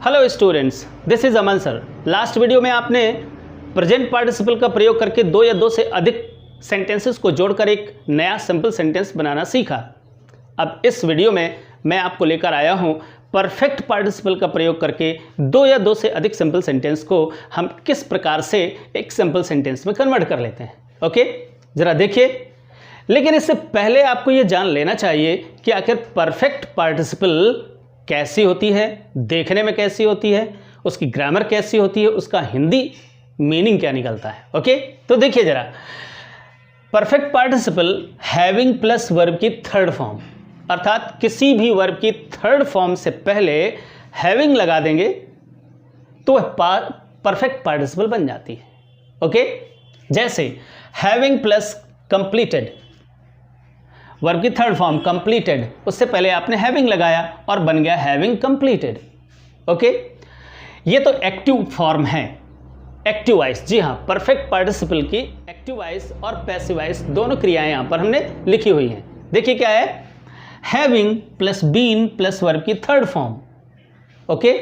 Hello students, this is Aman sir. Last video में आपने present participle का प्रयोग करके दो या दो से अधिक सेंटेंसेस को जोड़कर एक नया सिंपल सेंटेंस बनाना सीखा। अब इस वीडियो में मैं आपको लेकर आया हूं परफेक्ट पार्टिसिपल का प्रयोग करके दो या दो से अधिक सिंपल सेंटेंस को हम किस प्रकार से एक सिंपल सेंटेंस में कन्वर्ट कर लेते हैं। ओके, जरा देखिए। लेकिन इससे पहले आपको यह जान लेना चाहिए कि आखिर परफेक्ट पार्टिसिपल कैसी होती है, देखने में कैसी होती है, उसकी ग्रामर कैसी होती है, उसका हिंदी मीनिंग क्या निकलता है। ओके, तो देखिए जरा, perfect participle having plus verb की थर्ड फॉर्म, अर्थात किसी भी वर्ब की थर्ड फॉर्म से पहले हैविंग लगा देंगे तो वह परफेक्ट पार्टिसिपल बन जाती है। ओके, जैसे हैविंग प्लस कंप्लीटेड, वर्ब की थर्ड फॉर्म कंप्लीटेड, उससे पहले आपने हैविंग लगाया और बन गया हैविंग कंप्लीटेड। ओके, ये तो एक्टिव फॉर्म है, एक्टिव वॉइस। जी हाँ, परफेक्ट पार्टिसिपल की एक्टिव वॉइस और पैसिव वॉइस दोनों क्रियाएं यहां पर हमने लिखी हुई हैं। देखिए क्या है, having plus been plus verb की थर्ड फॉर्म। ओके,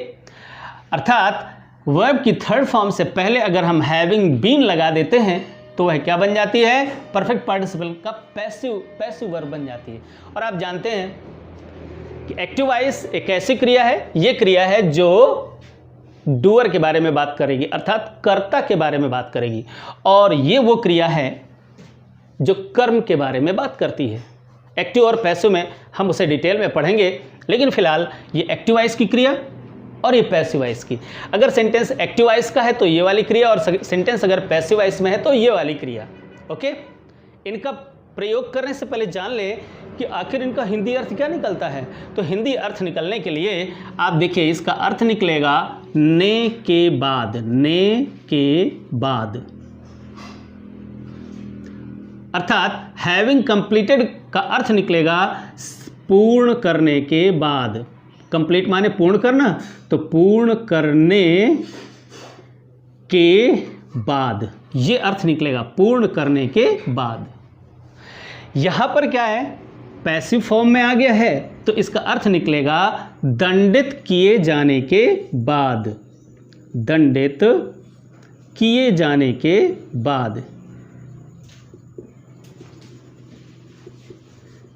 अर्थात वर्ब की थर्ड फॉर्म से पहले अगर हम हैविंग बीन लगा देते हैं तो वह क्या बन जाती है, परफेक्ट पार्टिसिपल का पैसिव वर्ब बन जाती है। और आप जानते हैं कि एक्टिव वॉइस एक ऐसी क्रिया है, यह क्रिया है जो डूअर के बारे में बात करेगी, अर्थात कर्ता के बारे में बात करेगी, और ये वो क्रिया है जो कर्म के बारे में बात करती है। एक्टिव और पैसिव में हम उसे डिटेल में पढ़ेंगे, लेकिन फिलहाल ये एक्टिव वॉइस की क्रिया और ये पैसिव वॉइस की। अगर सेंटेंस एक्टिव वॉइस का है तो ये वाली क्रिया, और सेंटेंस अगर पैसिव वॉइस में है तो ये वाली क्रिया। ओके, इनका प्रयोग करने से पहले जान ले कि आखिर इनका हिंदी अर्थ क्या निकलता है। तो हिंदी अर्थ निकलने के लिए आप देखिए, इसका अर्थ निकलेगा ने के बाद, ने के बाद, अर्थात हैविंग कंप्लीटेड का अर्थ निकलेगा पूर्ण करने के बाद। कंप्लीट माने पूर्ण करना, तो पूर्ण करने के बाद, ये अर्थ निकलेगा, पूर्ण करने के बाद। यहां पर क्या है, पैसिव फॉर्म में आ गया है, तो इसका अर्थ निकलेगा दंडित किए जाने के बाद, दंडित किए जाने के बाद।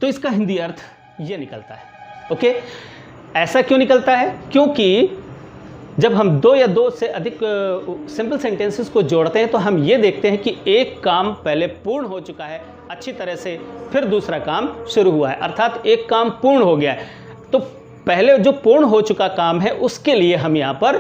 तो इसका हिंदी अर्थ ये निकलता है। ओके, ऐसा क्यों निकलता है? क्योंकि जब हम दो या दो से अधिक सिंपल सेंटेंसेस को जोड़ते हैं तो हम ये देखते हैं कि एक काम पहले पूर्ण हो चुका है अच्छी तरह से, फिर दूसरा काम शुरू हुआ है, अर्थात एक काम पूर्ण हो गया है। तो पहले जो पूर्ण हो चुका काम है उसके लिए हम यहाँ पर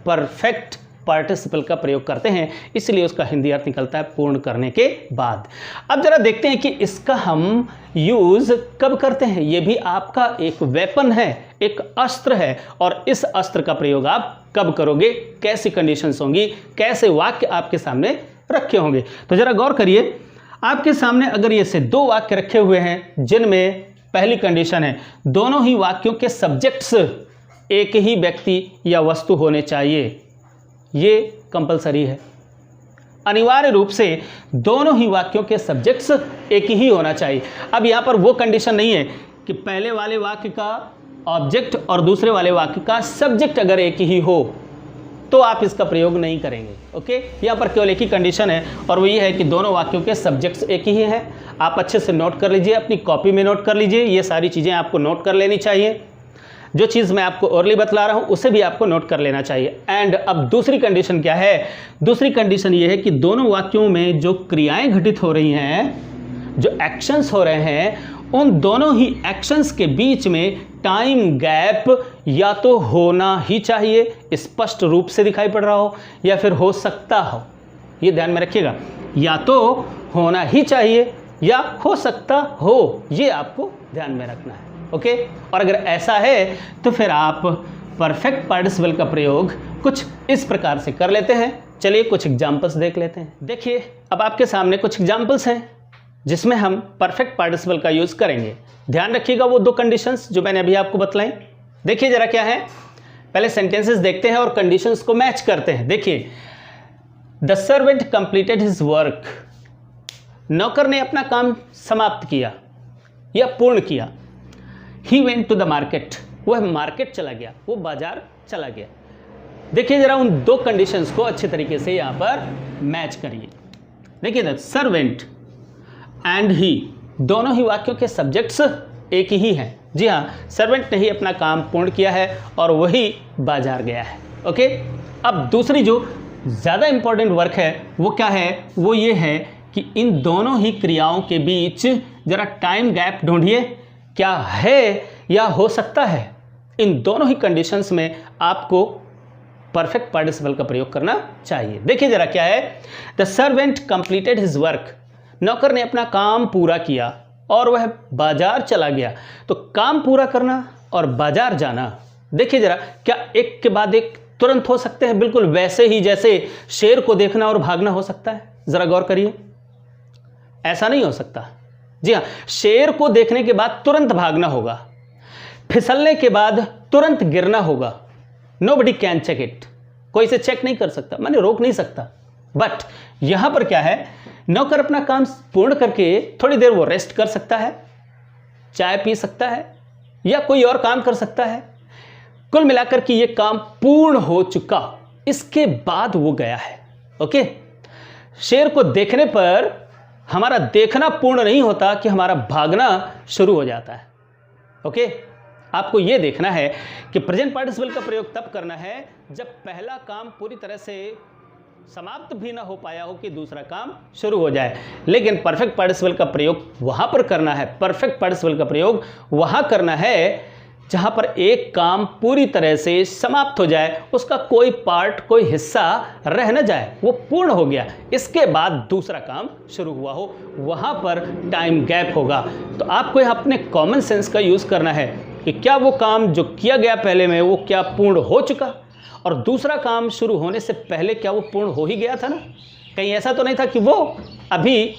परफेक्ट पार्टिसिपल का प्रयोग करते हैं, इसलिए उसका हिंदी अर्थ निकलता है पूर्ण करने के बाद। अब जरा देखते हैं कि इसका हम यूज कब करते हैं। यह भी आपका एक वेपन है, एक अस्त्र है, और इस अस्त्र का प्रयोग आप कब करोगे, कैसी कंडीशंस होंगी, कैसे वाक्य आपके सामने रखे होंगे। तो जरा गौर करिए, आपके सामने अगर ये से दो वाक्य रखे हुए हैं जिनमें पहली कंडीशन है दोनों ही वाक्यों के सब्जेक्ट्स एक ही व्यक्ति या वस्तु होने चाहिए, ये कंपलसरी है। अनिवार्य रूप से दोनों ही वाक्यों के सब्जेक्ट्स एक ही होना चाहिए। अब यहाँ पर वो कंडीशन नहीं है कि पहले वाले वाक्य का ऑब्जेक्ट और दूसरे वाले वाक्य का सब्जेक्ट अगर एक ही हो तो आप इसका प्रयोग नहीं करेंगे। ओके, यहाँ पर केवल एक ही कंडीशन है, और वो ये है कि दोनों वाक्यों के सब्जेक्ट्स एक ही हैं। आप अच्छे से नोट कर लीजिए, अपनी कॉपी में नोट कर लीजिए, ये सारी चीज़ें आपको नोट कर लेनी चाहिए। जो चीज़ मैं आपको ओरली बतला रहा हूँ उसे भी आपको नोट कर लेना चाहिए। एंड अब दूसरी कंडीशन क्या है, दूसरी कंडीशन ये है कि दोनों वाक्यों में जो क्रियाएं घटित हो रही हैं, जो एक्शंस हो रहे हैं, उन दोनों ही एक्शंस के बीच में टाइम गैप या तो होना ही चाहिए, स्पष्ट रूप से दिखाई पड़ रहा हो, या फिर हो सकता हो। ये ध्यान में रखिएगा, या तो होना ही चाहिए या हो सकता हो, ये आपको ध्यान में रखना है। ओके, और अगर ऐसा है तो फिर आप परफेक्ट पार्टिसिपल का प्रयोग कुछ इस प्रकार से कर लेते हैं। चलिए कुछ एग्जांपल्स देख लेते हैं। देखिए, अब आपके सामने कुछ एग्जांपल्स हैं जिसमें हम परफेक्ट पार्टिसिपल का यूज करेंगे। ध्यान रखिएगा वो दो कंडीशंस जो मैंने अभी आपको बतलाई। देखिए जरा क्या है, पहले सेंटेंसेस देखते हैं और कंडीशंस को मैच करते हैं। देखिए, the servant completed his work, नौकर ने अपना काम समाप्त किया या पूर्ण किया। He went to the market, वह मार्केट चला गया, वो बाजार चला गया। देखिए जरा उन दो कंडीशंस को अच्छे तरीके से यहाँ पर मैच करिए। देखिए द सर्वेंट एंड ही, दोनों ही वाक्यों के सब्जेक्ट्स एक ही हैं। जी हाँ, सर्वेंट ने ही अपना काम पूर्ण किया है और वही बाजार गया है। ओके, अब दूसरी जो ज़्यादा इंपॉर्टेंट वर्क है वो क्या है, वो ये है कि इन दोनों ही क्रियाओं के बीच जरा टाइम गैप ढूंढिए, क्या है या हो सकता है। इन दोनों ही कंडीशंस में आपको परफेक्ट पार्टिसिपल का प्रयोग करना चाहिए। देखिए जरा क्या है, the servant completed his work, नौकर ने अपना काम पूरा किया और वह बाजार चला गया। तो काम पूरा करना और बाजार जाना, देखिए जरा क्या एक के बाद एक तुरंत हो सकते हैं, बिल्कुल वैसे ही जैसे शेर को देखना और भागना हो सकता है। जरा गौर करिए, ऐसा नहीं हो सकता। जी हाँ, शेर को देखने के बाद तुरंत भागना होगा, फिसलने के बाद तुरंत गिरना होगा। नोबडी कैन चेक इट, कोई इसे चेक नहीं कर सकता, माने रोक नहीं सकता। बट यहां पर क्या है, नौकर अपना काम पूर्ण करके थोड़ी देर वो रेस्ट कर सकता है, चाय पी सकता है या कोई और काम कर सकता है। कुल मिलाकर के ये काम पूर्ण हो चुका, इसके बाद वो गया है। ओके, शेर को देखने पर हमारा देखना पूर्ण नहीं होता कि हमारा भागना शुरू हो जाता है। ओके, आपको यह देखना है कि प्रेजेंट पार्टिसिपल का प्रयोग तब करना है जब पहला काम पूरी तरह से समाप्त भी ना हो पाया हो कि दूसरा काम शुरू हो जाए। लेकिन परफेक्ट पार्टिसिपल का प्रयोग वहां पर करना है, परफेक्ट पार्टिसिपल का प्रयोग वहां करना है जहां पर एक काम पूरी तरह से समाप्त हो जाए, उसका कोई पार्ट, कोई हिस्सा रह न जाए, वो पूर्ण हो गया, इसके बाद दूसरा काम शुरू हुआ हो, वहां पर टाइम गैप होगा। तो आपको यहाँ अपने कॉमन सेंस का यूज़ करना है कि क्या वो काम जो किया गया पहले में वो क्या पूर्ण हो चुका, और दूसरा काम शुरू होने से पहले क्या वो पूर्ण हो ही गया था ना। कहीं ऐसा तो नहीं था कि वो अभी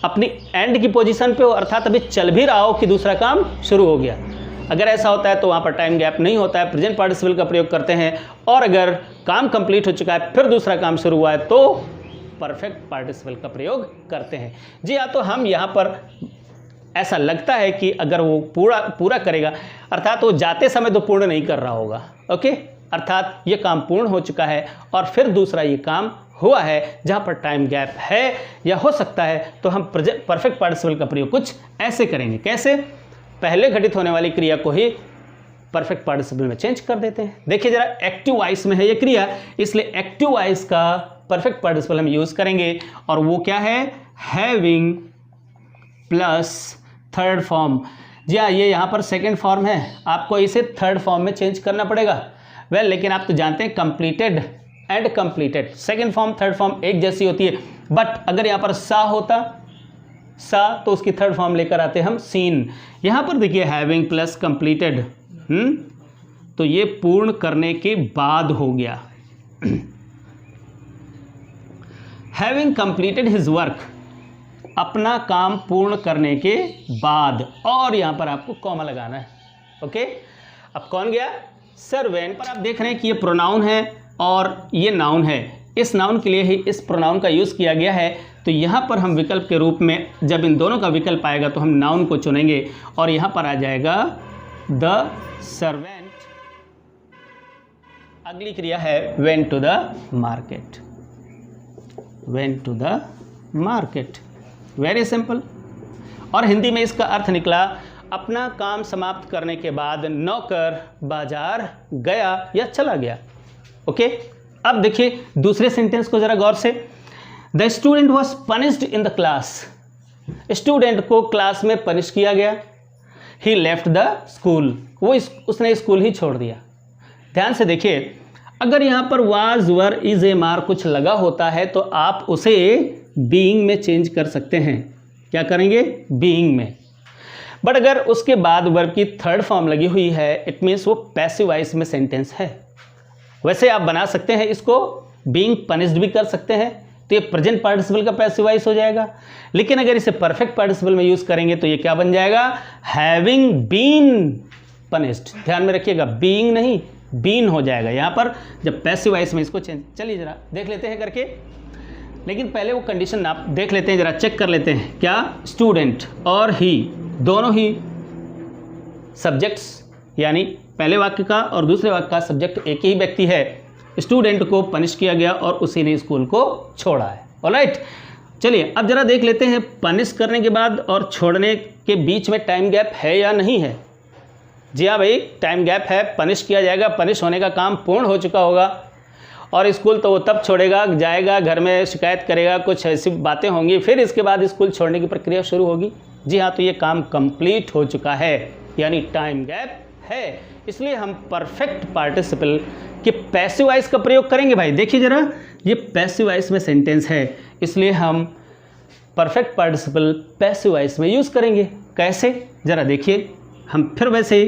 अपनी एंड की पोजीशन पे हो, अर्थात अभी चल भी रहा हो कि दूसरा काम शुरू हो गया। अगर ऐसा होता है तो वहाँ पर टाइम गैप नहीं होता है, प्रेजेंट पार्टिसिपल का प्रयोग करते हैं। और अगर काम कंप्लीट हो चुका है फिर दूसरा काम शुरू हुआ है तो परफेक्ट पार्टिसिपल का प्रयोग करते हैं। जी हाँ, तो हम यहाँ पर ऐसा लगता है कि अगर वो पूरा करेगा, अर्थात वो जाते समय तो पूर्ण नहीं कर रहा होगा। ओके, अर्थात ये काम पूर्ण हो चुका है और फिर दूसरा ये काम हुआ है जहाँ पर टाइम गैप है या हो सकता है, तो हम परफेक्ट पार्टिसिपल का प्रयोग कुछ ऐसे करेंगे। कैसे? पहले घटित होने वाली क्रिया को ही परफेक्ट पार्टिसिपल में चेंज कर देते हैं। देखिए जरा, एक्टिव वॉइस में है ये क्रिया, इसलिए एक्टिव वॉइस का परफेक्ट पार्टिसिपल हम यूज़ करेंगे और वो क्या है, हैविंग प्लस थर्ड फॉर्म। जी हाँ, ये यहाँ पर सेकेंड फॉर्म है, आपको इसे थर्ड फॉर्म में चेंज करना पड़ेगा। वेल, लेकिन आप तो जानते हैं completed and completed, second form third form एक जैसी होती है। बट अगर यहाँ पर सा होता, सा, तो उसकी थर्ड फॉर्म लेकर आते हम सीन। यहाँ पर देखिए हैविंग प्लस कंप्लीटेड, तो ये पूर्ण करने के बाद हो गया। हैविंग कंप्लीटेड हिज वर्क, अपना काम पूर्ण करने के बाद, और यहाँ पर आपको कॉमा लगाना है। ओके, अब कौन गया, सर्वेंट। पर आप देख रहे हैं कि ये प्रोनाउन है और ये नाउन है, इस नाउन के लिए ही इस प्रोनाउन का यूज़ किया गया है। तो यहाँ पर हम विकल्प के रूप में जब इन दोनों का विकल्प आएगा तो हम नाउन को चुनेंगे और यहाँ पर आ जाएगा द सर्वेंट। अगली क्रिया है went to the market, went to the market, very simple. और हिंदी में इसका अर्थ निकला अपना काम समाप्त करने के बाद नौकर बाजार गया या चला गया। ओके, अब देखिए दूसरे सेंटेंस को जरा गौर से। The student was punished in the class, student को क्लास में पनिश किया गया। ही लेफ्ट द स्कूल, उसने स्कूल ही छोड़ दिया। ध्यान से देखिए, अगर यहाँ पर वाज वर इज ए मार कुछ लगा होता है तो आप उसे बीइंग में चेंज कर सकते हैं। क्या करेंगे, बीइंग में। बट अगर उसके बाद वर्ब की थर्ड फॉर्म लगी हुई है, इट मीन्स वो पैसिव वॉइस में सेंटेंस है। वैसे आप बना सकते हैं इसको बीइंग पनिश्ड भी कर सकते हैं, तो ये प्रेजेंट पार्टिसिपल का पैसिव वॉइस हो जाएगा। लेकिन अगर इसे परफेक्ट पार्टिसिपल में यूज़ करेंगे तो ये क्या बन जाएगा, हैविंग बीन पनिश्ड। ध्यान में रखिएगा, बीइंग नहीं बीन हो जाएगा यहाँ पर जब पैसिव वॉइस में इसको चेंज। चलिए जरा देख लेते हैं करके, लेकिन पहले वो कंडीशन आप देख लेते हैं, जरा चेक कर लेते हैं। क्या, स्टूडेंट और ही दोनों ही सब्जेक्ट्स यानी पहले वाक्य का और दूसरे वाक्य का सब्जेक्ट एक ही व्यक्ति है। स्टूडेंट को पनिश किया गया और उसी ने स्कूल को छोड़ा है। ऑलराइट, चलिए अब जरा देख लेते हैं पनिश करने के बाद और छोड़ने के बीच में टाइम गैप है या नहीं है। जी हाँ भाई, टाइम गैप है। पनिश किया जाएगा, पनिश होने का काम पूर्ण हो चुका होगा और स्कूल तो वो तब छोड़ेगा, जाएगा घर में शिकायत करेगा, कुछ ऐसी बातें होंगी, फिर इसके बाद स्कूल छोड़ने की प्रक्रिया शुरू होगी। जी हाँ, तो ये काम कंप्लीट हो चुका है, यानी टाइम गैप है। इसलिए हम परफेक्ट पार्टिसिपल के पैसिव वॉइस का प्रयोग करेंगे। भाई देखिए जरा, ये पैसिव वॉइस में सेंटेंस है, इसलिए हम परफेक्ट पार्टिसिपल पैसिव वॉइस में यूज़ करेंगे। कैसे, जरा देखिए, हम फिर वैसे ही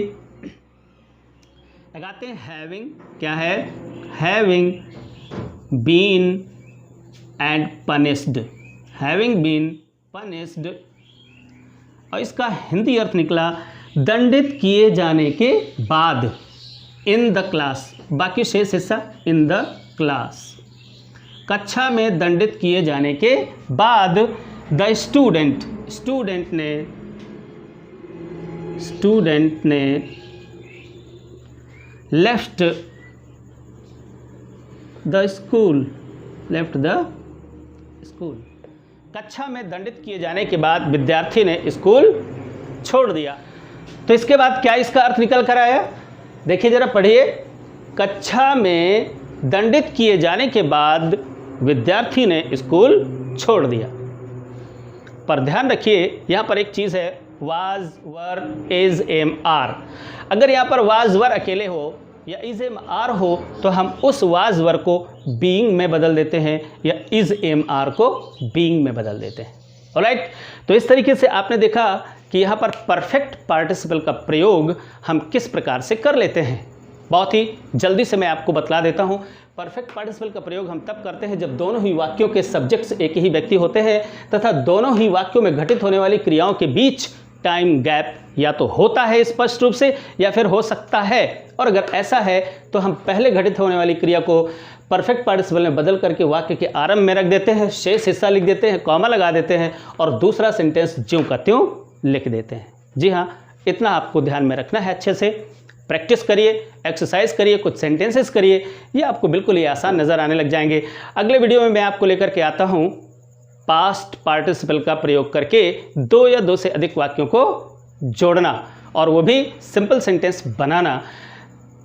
लगाते हैं। हैविंग क्या है, having been and punished, having been punished, और इसका हिंदी अर्थ निकला दंडित किए जाने के बाद। इन द क्लास, बाकी शेष हिस्सा इन द क्लास, कक्षा में दंडित किए जाने के बाद। द स्टूडेंट, स्टूडेंट ने left the school, left the school, कक्षा में दंडित किए जाने के बाद विद्यार्थी ने स्कूल छोड़ दिया। तो इसके बाद क्या इसका अर्थ निकल कर आया, देखिए जरा पढ़िए। कक्षा में दंडित किए जाने के बाद विद्यार्थी ने स्कूल छोड़ दिया। पर ध्यान रखिए, यहाँ पर एक चीज़ है, was, were, is, am, are. अगर यहाँ पर वाज, वर अकेले हो या इज, एम, आर हो तो हम उस वाज, वर को बीइंग में बदल देते हैं या इज, एम, आर को बीइंग में बदल देते हैं। ऑलराइट, तो इस तरीके से आपने देखा कि यहाँ पर परफेक्ट पार्टिसिपल का प्रयोग हम किस प्रकार से कर लेते हैं। बहुत ही जल्दी से मैं आपको बतला देता हूँ। परफेक्ट पार्टिसिपल का प्रयोग हम तब करते हैं जब दोनों ही वाक्यों के सब्जेक्ट्स एक ही व्यक्ति होते हैं तथा दोनों ही वाक्यों में घटित होने वाली क्रियाओं के बीच टाइम गैप या तो होता है स्पष्ट रूप से या फिर हो सकता है। और अगर ऐसा है तो हम पहले घटित होने वाली क्रिया को परफेक्ट पार्टिसिपल में बदल करके वाक्य के आरंभ में रख देते हैं, शेष हिस्सा लिख देते हैं, कॉमा लगा देते हैं और दूसरा सेंटेंस ज्यों का त्यों लिख देते हैं। जी हाँ, इतना आपको ध्यान में रखना है। अच्छे से प्रैक्टिस करिए, एक्सरसाइज करिए, कुछ सेंटेंसेस करिए, ये आपको बिल्कुल ही आसान नज़र आने लग जाएंगे। अगले वीडियो में मैं आपको लेकर के आता हूँ पास्ट पार्टिसिपल का प्रयोग करके दो या दो से अधिक वाक्यों को जोड़ना और वो भी सिंपल सेंटेंस बनाना।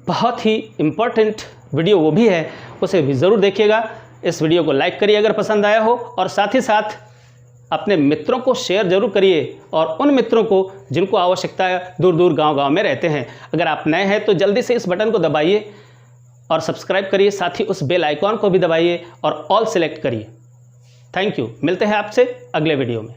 बहुत ही इम्पोर्टेंट वीडियो वो भी है, उसे भी ज़रूर देखिएगा। इस वीडियो को लाइक करिए अगर पसंद आया हो और साथ ही साथ अपने मित्रों को शेयर जरूर करिए और उन मित्रों को जिनको आवश्यकता है, दूर दूर गांव-गांव में रहते हैं। अगर आप नए हैं तो जल्दी से इस बटन को दबाइए और सब्सक्राइब करिए, साथ ही उस बेल आइकॉन को भी दबाइए और ऑल सेलेक्ट करिए। थैंक यू, मिलते हैं आपसे अगले वीडियो में।